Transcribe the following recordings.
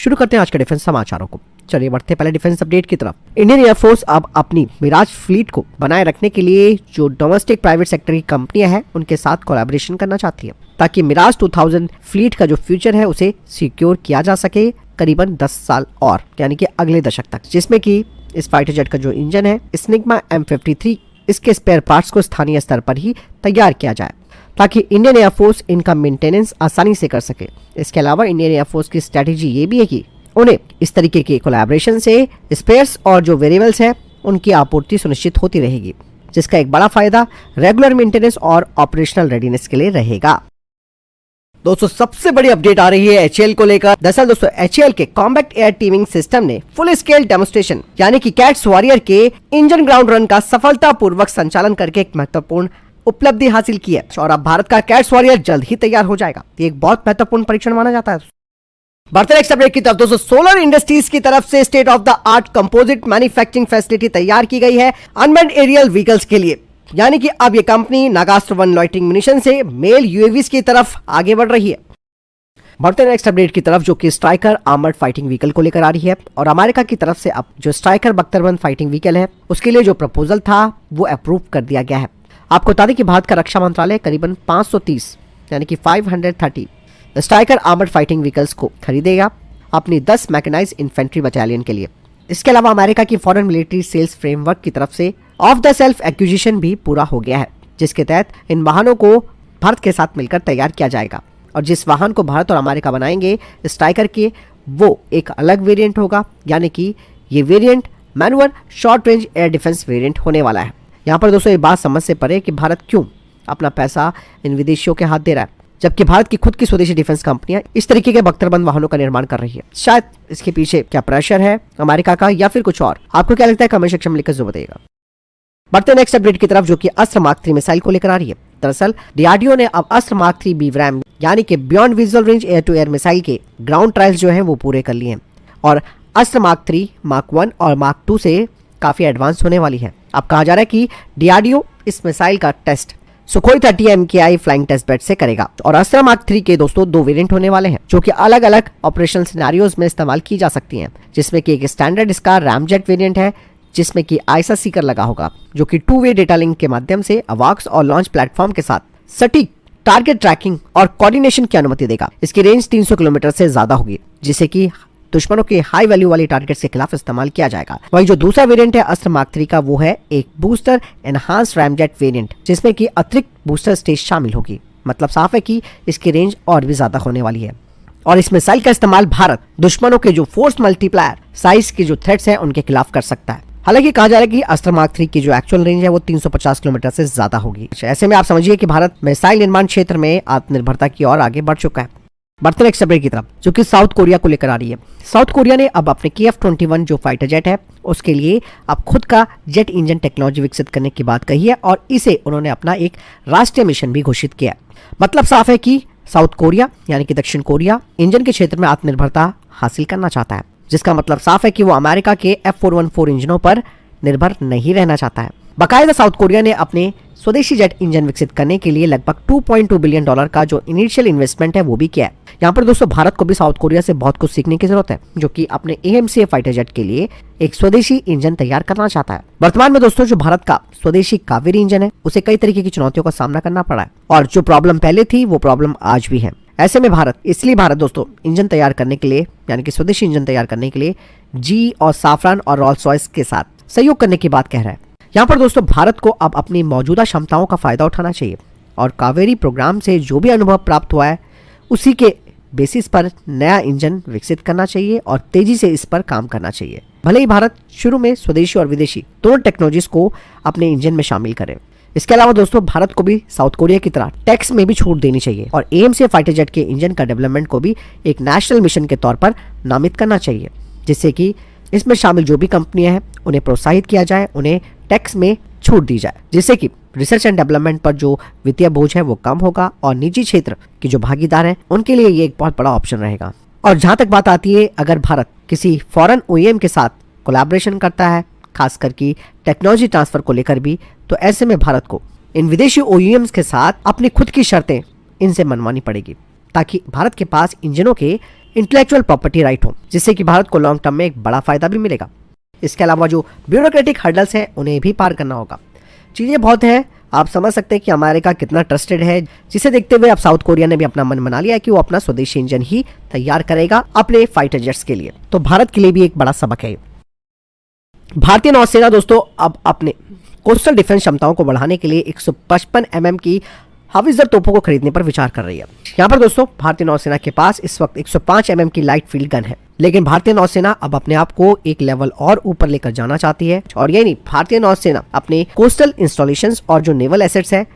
शुरू करते हैं आज के डिफेंस समाचारों को। चलिए बढ़ते पहले डिफेंस अपडेट की तरफ। इंडियन एयरफोर्स अब अपनी मिराज फ्लीट को बनाए रखने के लिए जो डोमेस्टिक प्राइवेट सेक्टर की कंपनियां हैं उनके साथ कोलैबोरेशन करना चाहती है, ताकि मिराज 2000 फ्लीट का जो फ्यूचर है उसे सिक्योर किया जा सके करीबन 10 साल और, यानी कि अगले दशक तक, जिसमें कि इस फाइटर जेट का जो इंजन है स्निग्मा M53 इसके स्पेयर पार्ट्स को स्थानीय स्तर पर ही तैयार किया जाए, ताकि इंडियन एयरफोर्स इनका मेंटेनेंस आसानी से कर सके। इसके अलावा इंडियन एयरफोर्स की स्ट्रेटेजी ये भी है कि उन्हें इस तरीके के कोलैबोरेशन से स्पेयर्स और जो वेरिएबल्स है उनकी आपूर्ति सुनिश्चित होती रहेगी, जिसका एक बड़ा फायदा रेगुलर मेंटेनेंस और ऑपरेशनल रेडीनेस के लिए रहेगा। दोस्तों सबसे बड़ी अपडेट आ रही है HAL को लेकर। दरअसल दोस्तों HAL के कॉम्बैट एयर टीमिंग सिस्टम ने फुल स्केल डेमोन्स्ट्रेशन यानी कि कैट्स वॉरियर के इंजन ग्राउंड रन का सफलतापूर्वक संचालन करके एक महत्वपूर्ण उपलब्धि हासिल की है और अब भारत का कैट्स वॉरियर जल्द ही तैयार हो जाएगा। ये एक बहुत महत्वपूर्ण परीक्षण माना जाता है। बढ़ते नेक्स्ट अपडेट की तरफ। दोस्तों सोलर इंडस्ट्रीज की तरफ से state of the art composite manufacturing facility तैयार की गई है अनमैन्ड एरियल व्हीकल्स के लिए, यानी कि अब ये कंपनी नागास्त्र 1 लॉइटरिंग म्यूनिशन से मेल UAVs की तरफ आगे बढ़ रही है। बढ़ते नेक्स्ट अपडेट की तरफ, जो कि स्ट्राइकर आर्मर्ड फाइटिंग व्हीकल को लेकर आ रही है और अमेरिका की तरफ से अब जो स्ट्राइकर बख्तर-1 फाइटिंग व्हीकल है उसके लिए जो प्रपोजल था वो अप्रूव कर दिया गया है। आपको बता दें कि भारत का रक्षा मंत्रालय करीबन 530 यानी कि 530 स्ट्राइकर आर्मर्ड फाइटिंग व्हीकल्स को खरीदेगा अपनी 10 मैकेनाइज्ड इन्फेंट्री बटालियन के लिए। इसके अलावा अमेरिका की फॉरेन मिलिट्री सेल्स फ्रेमवर्क की तरफ से ऑफ द सेल्फ एक्विजिशन भी पूरा हो गया है, जिसके तहत इन वाहनों को भारत के साथ मिलकर तैयार किया जाएगा और जिस वाहन को भारत और अमेरिका बनाएंगे स्ट्राइकर के, वो एक अलग वेरिएंट होगा, यानी कि ये variant manual short range air defence variant होने वाला है। यहाँ पर दोस्तों ये बात समझ से परे कि भारत क्यों अपना पैसा इन विदेशियों के हाथ दे रहा है, जबकि भारत की खुद की स्वदेशी डिफेंस कंपनियां इस तरीके के बख्तरबंद वाहनों का निर्माण कर रही है। शायद इसके पीछे क्या प्रेशर है अमेरिका का या फिर कुछ और, आपको क्या लगता है कमेंट सेक्शन में लिखकर जरूर बताइएगा। बढ़ते नेक्स्ट अपडेट की तरफ, जो कि अस्त्र मार्क 3 मिसाइल को लेकर आ रही है। दरअसल DRDO ने अब अस्त्र मार्क 3 BRAM यानी कि beyond visual range air to air missile के ग्राउंड ट्रायल्स जो है वो पूरे कर लिए हैं और अस्त्र मार्क 3 मार्क 1 और मार्क 2 से काफी एडवांस होने वाली है। अब कहा जा रहा है कि DRDO इस मिसाइल का test Sukhoi 30 MKI flying test bed से करेगा और अस्त्र मार्क 3 के दोस्तों 2 वेरिएंट होने वाले हैं, जो कि अलग अलग ऑपरेशनल सिनेरियोज में इस्तेमाल की जा सकती हैं, जिसमें कि एक स्टैंडर्ड इसका रैमजेट वेरिएंट है जिसमें कि आइसा सीकर लगा होगा, जो कि 2-वे डेटा लिंक के माध्यम से अवाक्स और लॉन्च प्लेटफॉर्म के साथ सटीक टारगेट ट्रैकिंग और कोऑर्डिनेशन की अनुमति देगा। इसकी रेंज 300 किलोमीटर से ज्यादा होगी, जिसे कि दुश्मनों के हाई वैल्यू वाली टारगेट्स के खिलाफ इस्तेमाल किया जाएगा। वहीं जो दूसरा वेरिएंट है अस्त्र मार्क 3 का, वो है एक बूस्टर एनहांस्ड रैमजेट वेरिएंट, जिसमें कि अतिरिक्त बूस्टर स्टेज शामिल होगी। मतलब साफ है कि इसकी रेंज और भी ज्यादा होने वाली है और इस मिसाइल का इस्तेमाल भारत दुश्मनों के जो फोर्स मल्टीप्लायर साइज के जो थ्रेट्स हैं उनके खिलाफ कर सकता है। हालांकि कहा जा रहा है कि अस्त्र मार्क 3 की जो एक्चुअल रेंज है वो 350 किलोमीटर से ज्यादा होगी। ऐसे में आप समझिए कि भारत मिसाइल निर्माण क्षेत्र में आत्मनिर्भरता की ओर आगे बढ़ चुका है। बढ़ते नेक्स्ट अपडेट की तरफ, जो कि साउथ कोरिया को लेकर आ रही है। साउथ कोरिया ने अब अपने KF-21 जो फाइटर जेट है उसके लिए अब खुद का जेट इंजन टेक्नोलॉजी विकसित करने की बात कही है और इसे उन्होंने अपना एक राष्ट्रीय मिशन भी घोषित किया। मतलब साफ है कि साउथ कोरिया यानी कि दक्षिण कोरिया इंजन के क्षेत्र में आत्मनिर्भरता हासिल करना चाहता है, जिसका मतलब साफ है कि वो अमेरिका के F414 इंजनों पर निर्भर नहीं रहना चाहता है। बाकायदा साउथ कोरिया ने अपने स्वदेशी जेट इंजन विकसित करने के लिए लगभग $2.2 बिलियन का जो इनिशियल इन्वेस्टमेंट है वो भी किया है। यहाँ पर दोस्तों भारत को भी साउथ कोरिया से बहुत कुछ सीखने की जरूरत है, जो कि अपने AMCA फाइटर जेट के लिए एक स्वदेशी इंजन तैयार करना चाहता है। वर्तमान में दोस्तों जो भारत का स्वदेशी कावेरी इंजन है उसे कई तरीके की चुनौतियों का सामना करना पड़ा है और जो प्रॉब्लम पहले थी वो प्रॉब्लम आज भी है। ऐसे में भारत दोस्तों इंजन तैयार करने के लिए यानी कि स्वदेशी इंजन तैयार करने के लिए GE और साफरान और रॉल्स रॉयस के साथ सहयोग करने की बात कह रहा है। यहाँ पर दोस्तों भारत को अब अपनी मौजूदा क्षमताओं का फायदा उठाना चाहिए और कावेरी प्रोग्राम से जो भी अनुभव प्राप्त हुआ है उसी के बेसिस पर नया इंजन विकसित करना चाहिए और तेजी से इस पर काम करना चाहिए। भले ही भारत शुरू में स्वदेशी और विदेशी दोनों टेक्नोलॉजीज को अपने इंजन में शामिल करे। इसके अलावा दोस्तों भारत को भी साउथ कोरिया की तरह टैक्स में भी छूट देनी चाहिए और AMCA फाइटर जेट के इंजन का डेवलपमेंट को भी एक नेशनल मिशन के तौर पर नामित करना चाहिए, जिससे कि इसमें शामिल जो भी कंपनियां हैं उन्हें प्रोत्साहित किया जाए, उन्हें टैक्स में छूट दी जाए, जिससे कि रिसर्च एंड डेवलपमेंट पर जो वित्तीय बोझ है वो कम होगा और निजी क्षेत्र के जो भागीदार हैं उनके लिए ये एक बहुत बड़ा ऑप्शन रहेगा। और जहां तक बात आती है अगर भारत किसी फॉरेन OEM के साथ कोलैबोरेशन करता है, खासकर की टेक्नोलॉजी ट्रांसफर को लेकर भी, तो ऐसे में भारत को इन विदेशी OEMs के साथ अपनी खुद की शर्तें इनसे मनवानी पड़ेगी, ताकि भारत के पास इंजनों के इंटेलेक्चुअल प्रॉपर्टी राइट हो, जिससे कि भारत को लॉन्ग टर्म में एक बड़ा फायदा भी मिलेगा। इसके अलावा जो ब्यूरोक्रेटिक हर्डल्स हैं उन्हें भी पार करना होगा। चीजें बहुत है, आप समझ सकते हैं कि अमेरिका कितना ट्रस्टेड है, जिसे देखते हुए अब साउथ कोरिया ने भी अपना मन बना लिया है कि वो अपना स्वदेशी इंजन ही तैयार करेगा अपने फाइटर जेट्स के लिए। तो भारत के लिए भी एक बड़ा सबक है। भारतीय नौसेना दोस्तों अब अपने कोस्टल डिफेंस क्षमताओं को बढ़ाने के लिए 155 mm की हाविजर तोपों को खरीदने पर विचार कर रही है। यहाँ पर दोस्तों भारतीय नौसेना के पास इस वक्त 105 mm की लाइट फील्ड गन है, लेकिन भारतीय नौसेना अब अपने आप को एक लेवल और ऊपर लेकर जाना चाहती है। और यही नहीं, भारतीय नौसेना अपने कोस्टल इंस्टॉलेशंस और जो नेवल एसेट्स है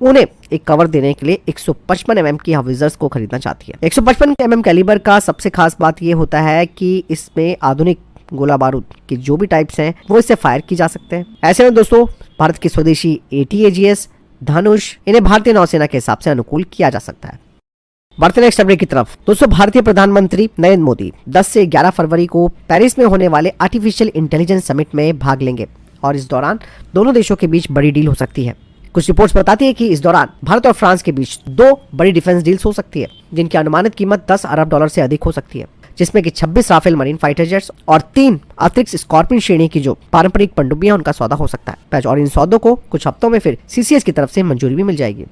उन्हें एक कवर देने के लिए 155 mm की हाविजर्स को खरीदना चाहती है। 155 mm कैलिबर का सबसे खास बात यह होता है कि इसमें आधुनिक गोला बारूद के जो भी टाइप्स हैं वो इससे फायर की जा सकते हैं। ऐसे में दोस्तों भारत की स्वदेशी ATAGS, धनुष, इन्हें भारतीय नौसेना के हिसाब से अनुकूल किया जा सकता है। बढ़ते नेक्स्ट अपडेट की तरफ दोस्तों, भारतीय प्रधानमंत्री नरेंद्र मोदी 10 से 11 फरवरी को पेरिस में होने वाले आर्टिफिशियल इंटेलिजेंस समिट में भाग लेंगे और इस दौरान दोनों देशों के बीच बड़ी डील हो सकती है। कुछ रिपोर्ट्स बताती है कि इस दौरान भारत और फ्रांस के बीच 2 बड़ी डिफेंस डील्स हो सकती है, जिनकी अनुमानित कीमत $10 अरब से अधिक हो सकती है, जिसमें कि 26 राफेल मरीन फाइटर जेट्स और 3 अतिरिक्त स्कॉर्पियन श्रेणी की जो पारंपरिक पनडुब्बियां उनका सौदा हो सकता है। और इन सौदों को कुछ हफ्तों में फिर CCS की तरफ से मंजूरी भी मिल जाएगी।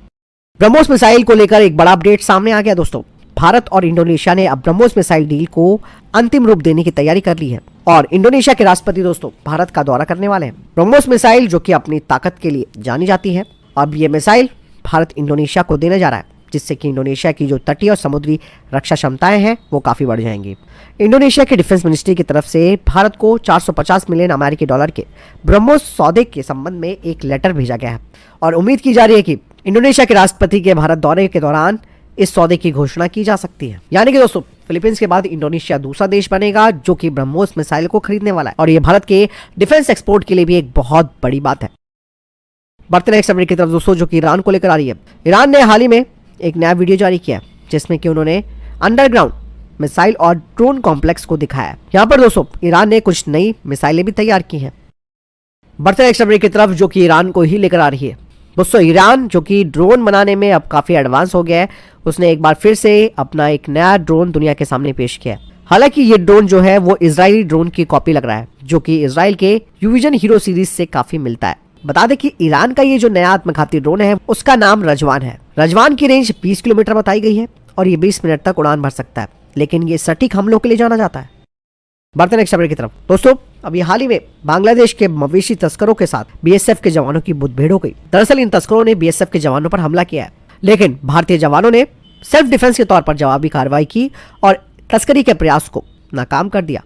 ब्रह्मोस मिसाइल को लेकर एक बड़ा अपडेट सामने आ गया दोस्तों। भारत और इंडोनेशिया ने अब ब्रह्मोस मिसाइल डील को अंतिम रूप देने की तैयारी कर ली है और इंडोनेशिया के राष्ट्रपति दोस्तों भारत का दौरा करने वाले हैं। ब्रह्मोस मिसाइल जो कि अपनी ताकत के लिए जानी जाती है, अब ये मिसाइल भारत इंडोनेशिया को देने जा रहा है, जिससे कि इंडोनेशिया की जो तटीय और समुद्री रक्षा क्षमताएं हैं वो काफी बढ़ जाएंगी। इंडोनेशिया के डिफेंस मिनिस्ट्री की तरफ से भारत को $450 मिलियन के ब्रह्मोस सौदे के संबंध में एक लेटर भेजा गया है और उम्मीद की जा रही है कि इंडोनेशिया के राष्ट्रपति के भारत दौरे के दौरान इस सौदे की घोषणा की जा सकती है। यानी कि दोस्तों फिलीपींस के बाद इंडोनेशिया दूसरा देश बनेगा जो कि ब्रह्मोस मिसाइल को खरीदने वाला है और ये भारत के डिफेंस एक्सपोर्ट के लिए भी एक बहुत बड़ी बात है। बढ़ते नेक्स्ट अपडेट की तरफ दोस्तों, जो कि ईरान को लेकर आ रही है। ईरान ने हाल ही में एक नया वीडियो जारी किया जिसमें कि उन्होंने अंडरग्राउंड मिसाइल और ड्रोन कॉम्प्लेक्स को दिखाया। यहाँ पर दोस्तों ईरान ने कुछ नई मिसाइलें भी तैयार की हैं। बढ़ते नेक्स्ट अपडेट की तरफ, जो कि ईरान को ही लेकर आ रही है। दोस्तों ईरान जो कि ड्रोन बनाने में अब काफी एडवांस हो गया है, उसने एक बार फिर से अपना एक नया ड्रोन दुनिया के सामने पेश किया है। हालांकि ये ड्रोन जो है वो इजरायली ड्रोन की कॉपी लग रहा है, जो कि इजराइल के यूविजन हीरो सीरीज से काफी मिलता है। बता दें कि ईरान का ये जो नया आत्मघाती ड्रोन है उसका नाम रजवान है। रजवान की रेंज 20 किलोमीटर बताई गई है और ये 20 मिनट तक उड़ान भर सकता है, लेकिन ये सटीक हमलों के लिए जाना जाता है। बढ़ते नेक्स्ट अपडेट की तरफ दोस्तों, अभी हाल ही में बांग्लादेश के मवेशी तस्करों के साथ BSF के जवानों की मुठभेड़ हो गई। दरअसल इन तस्करों ने BSF के जवानों पर हमला किया है, लेकिन भारतीय जवानों ने सेल्फ डिफेंस के तौर पर जवाबी कार्रवाई की और तस्करी के प्रयास को नाकाम कर दिया।